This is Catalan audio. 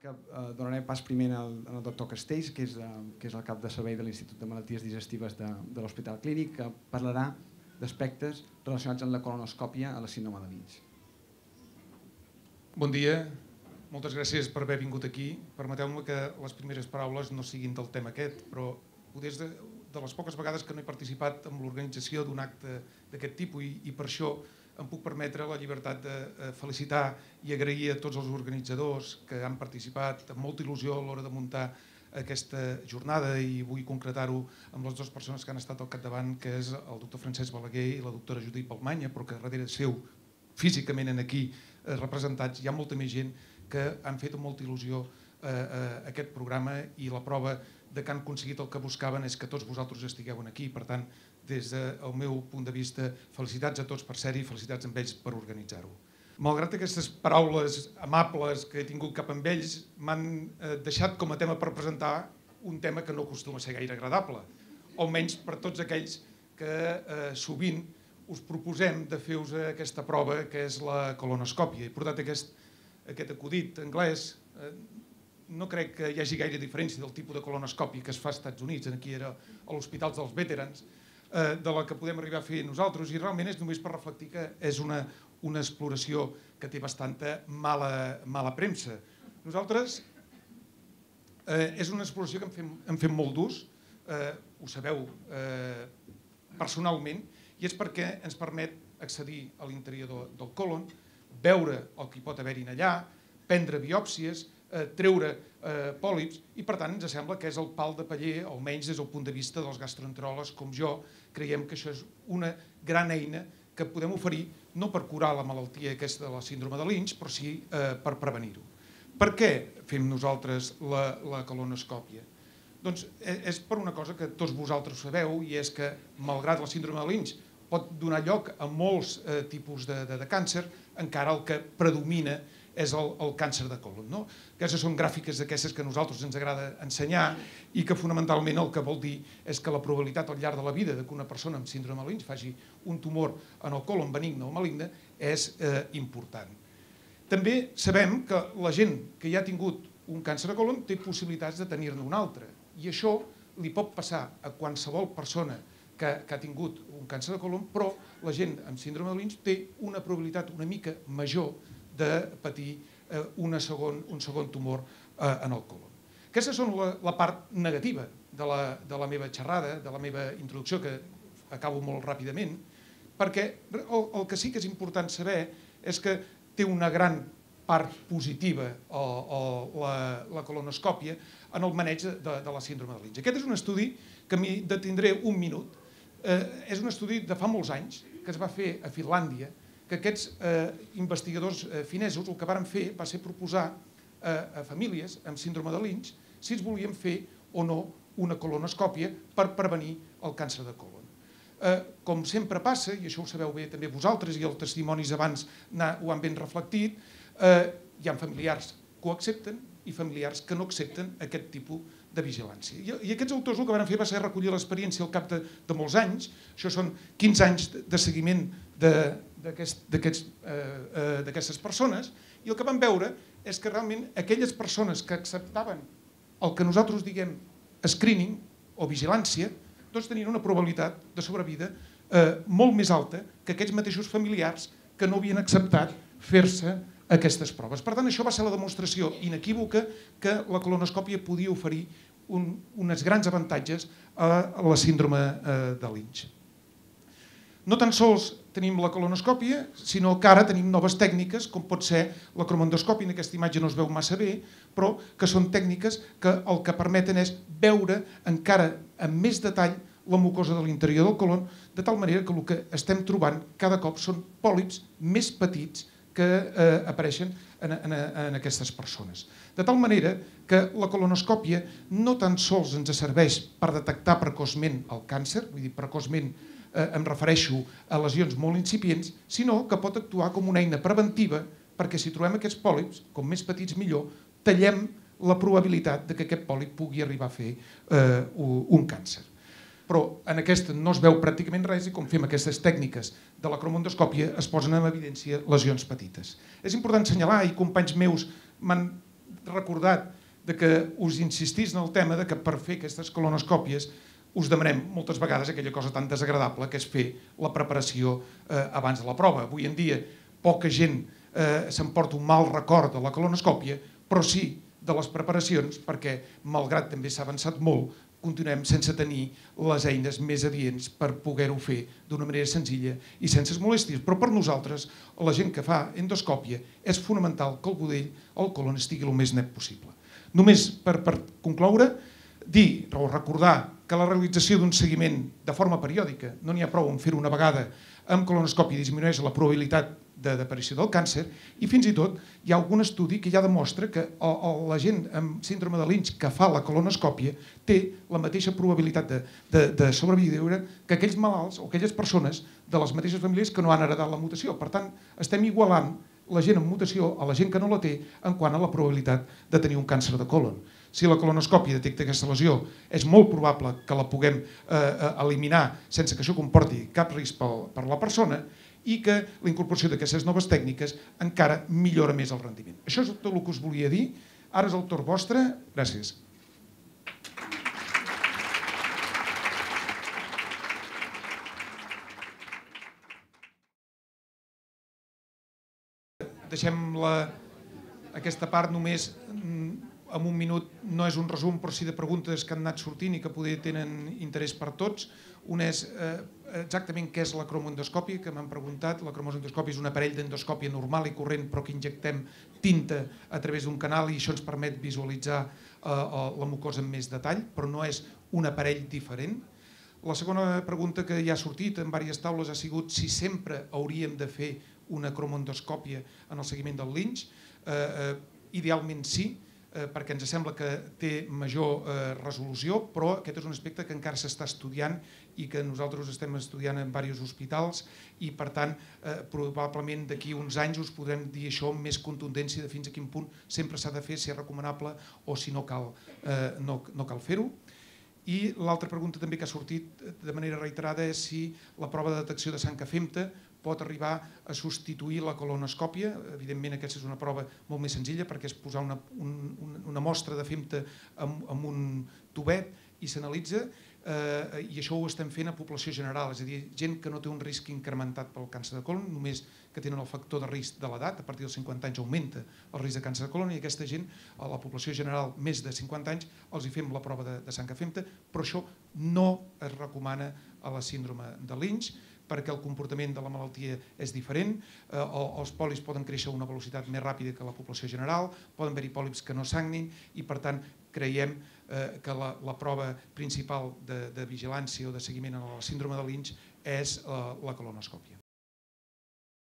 Donaré pas primer al doctor Castells, que és el cap de servei de l'Institut de Malalties Digestives de l'Hospital Clínic, que parlarà d'aspectes relacionats amb la colonoscòpia a la síndrome de Lynch. Bon dia, moltes gràcies per haver vingut aquí. Permeteu-me que les primeres paraules no siguin del tema aquest, però és de les poques vegades que no he participat en l'organització d'un acte d'aquest tipus i per això em puc permetre la llibertat de felicitar i agrair a tots els organitzadors que han participat amb molta il·lusió a l'hora de muntar aquesta jornada, i vull concretar-ho amb les dues persones que han estat al capdavant, que és el doctor Francesc Balaguer i la doctora Judit Balmanya, però que darrere seu, físicament aquí representats, hi ha molta més gent que han fet amb molta il·lusió aquest programa, i la prova de que han aconseguit el que buscaven és que tots vosaltres estigueu aquí. Per tant, des del meu punt de vista, felicitats a tots per ser-hi i felicitats a ells per organitzar-ho. Malgrat aquestes paraules amables que he tingut cap amb ells, m'han deixat com a tema per presentar un tema que no acostuma a ser gaire agradable, almenys per tots aquells que sovint us proposem de fer-vos aquesta prova, que és la colonoscòpia. He portat aquest acudit anglès. No crec que hi hagi gaire diferència del tipus de colonoscòpia que es fa als Estats Units, aquí era a l'Hospital dels Veterans, de la que podem arribar a fer nosaltres, i realment és només per reflectir que és una exploració que té bastanta mala premsa. Nosaltres és una exploració que en fem molt d'ús, ho sabeu personalment, i és perquè ens permet accedir a l'interior del còlon, veure el que hi pot haver-hi allà, prendre biòpsies, treure pòlips, i per tant ens sembla que és el pal de paller, almenys des del punt de vista dels gastroenteròlegs com jo, creiem que això és una gran eina que podem oferir no per curar la malaltia aquesta de la síndrome de Lynch, però sí per prevenir-ho. Per què fem nosaltres la colonoscòpia? Doncs és per una cosa que tots vosaltres sabeu, i és que malgrat la síndrome de Lynch pot donar lloc a molts tipus de càncer, encara el que predomina és el càncer de còlon. Aquestes són gràfiques d'aquestes que a nosaltres ens agrada ensenyar i que fonamentalment el que vol dir és que la probabilitat al llarg de la vida que una persona amb síndrome de Lynch faci un tumor en el còlon benigne o maligne és important. També sabem que la gent que ja ha tingut un càncer de còlon té possibilitats de tenir-ne un altre, i això li pot passar a qualsevol persona que ha tingut un càncer de còlon, però la gent amb síndrome de Lynch té una probabilitat una mica major de patir un segon tumor en el còlon. Aquesta és la part negativa de la meva xerrada, de la meva introducció, que acabo molt ràpidament, perquè el que sí que és important saber és que té una gran part positiva la colonoscòpia en el maneig de la síndrome de Lynch. Aquest és un estudi que m'hi detindré un minut. És un estudi de fa molts anys que es va fer a Finlàndia, que aquests investigadors finesos el que varen fer va ser proposar a famílies amb síndrome de Lynch si es volien fer o no una colonoscòpia per prevenir el càncer de còlon. Com sempre passa, i això ho sabeu bé també vosaltres, i els testimonis abans ho han ben reflectit, hi ha familiars que ho accepten i familiars que no accepten aquest tipus de vigilància. I aquests autors el que van fer va ser recollir l'experiència al cap de molts anys. Això són 15 anys de seguiment d'aquestes persones, i el que van veure és que realment aquelles persones que acceptaven el que nosaltres diguem screening o vigilància, doncs tenien una probabilitat de sobrevida molt més alta que aquells mateixos familiars que no havien acceptat fer-se aquestes proves. Per tant, això va ser la demostració inequívoca que la colonoscòpia podia oferir uns grans avantatges a la síndrome de Lynch. No tan sols tenim la colonoscòpia, sinó que ara tenim noves tècniques, com pot ser la cromandoscòpia. En aquesta imatge no es veu massa bé, però que són tècniques que el que permeten és veure encara amb més detall la mucosa de l'interior del còlon, de tal manera que el que estem trobant cada cop són pòlips més petits que apareixen en aquestes persones. De tal manera que la colonoscòpia no tan sols ens serveix per detectar precoçment el càncer, vull dir, precoçment em refereixo a lesions molt incipients, sinó que pot actuar com una eina preventiva, perquè si trobem aquests pòlips, com més petits millor, tallem la probabilitat que aquest pòlip pugui arribar a fer un càncer. Però en aquesta no es veu pràcticament res, i com fem aquestes tècniques de la cromandoscòpia es posen en evidència lesions petites. És important assenyalar, i companys meus m'han recordat que us insistís en el tema que per fer aquestes colonoscòpies us demanem moltes vegades aquella cosa tan desagradable que és fer la preparació abans de la prova. Avui en dia poca gent s'emporta un mal record de la colonoscòpia, però sí de les preparacions, perquè malgrat també s'ha avançat molt, continuem sense tenir les eines més adients per poder-ho fer d'una manera senzilla i sense molèsties. Però per nosaltres, la gent que fa endoscòpia, és fonamental que el budell, el colon, estigui el més net possible. Només per concloure, dir o recordar que la realització d'un seguiment de forma periòdica, no n'hi ha prou en fer-ho una vegada amb colonoscòpia, disminueix la probabilitat d'aparició del càncer, i fins i tot hi ha algun estudi que ja demostra que la gent amb síndrome de Lynch que fa la colonoscòpia té la mateixa probabilitat de sobreviure que aquells malalts o aquelles persones de les mateixes famílies que no han heredat la mutació. Per tant, estem igualant la gent amb mutació a la gent que no la té en quant a la probabilitat de tenir un càncer de colon. Si la colonoscòpia detecta aquesta lesió, és molt probable que la puguem eliminar sense que això comporti cap risc per la persona i que la incorporació d'aquestes noves tècniques encara millora més el rendiment. Això és tot el que us volia dir. Ara és el torn vostre. Gràcies. Deixem aquesta part només en un minut. No és un resum, però sí de preguntes que han anat sortint i que poder tenen interès per tots. Una és exactament què és la cromoendoscòpia, que m'han preguntat. La cromoendoscòpia és un aparell d'endoscòpia normal i corrent, però que injectem tinta a través d'un canal i això ens permet visualitzar la mucosa amb més detall, però no és un aparell diferent. La segona pregunta que ja ha sortit en diverses taules ha sigut si sempre hauríem de fer una cromoendoscòpia en el seguiment del Lynch. Idealment sí, perquè ens sembla que té major resolució, però aquest és un aspecte que encara s'està estudiant i que nosaltres estem estudiant en diversos hospitals i, per tant, probablement d'aquí uns anys us podrem dir això amb més contundència de fins a quin punt sempre s'ha de fer, si és recomanable o si no cal fer-ho. I l'altra pregunta també que ha sortit de manera reiterada és si la prova de detecció de sang que femta pot arribar a substituir la colonoscòpia. Evidentment aquesta és una prova molt més senzilla perquè és posar una mostra de femta en un tubet i s'analitza, i això ho estem fent a població general, és a dir, gent que no té un risc incrementat pel càncer de colon, només que tenen el factor de risc de l'edat, a partir dels 50 anys augmenta el risc de càncer de colon, i aquesta gent, a la població general més de 50 anys, els hi fem la prova de sang que femta, però això no es recomana a la síndrome de Lynch, perquè el comportament de la malaltia és diferent, els pòlips poden créixer a una velocitat més ràpida que la població general, poden haver-hi pòlips que no sagnin i, per tant, creiem que la prova principal de vigilància o de seguiment a la síndrome de Lynch és la colonoscòpia.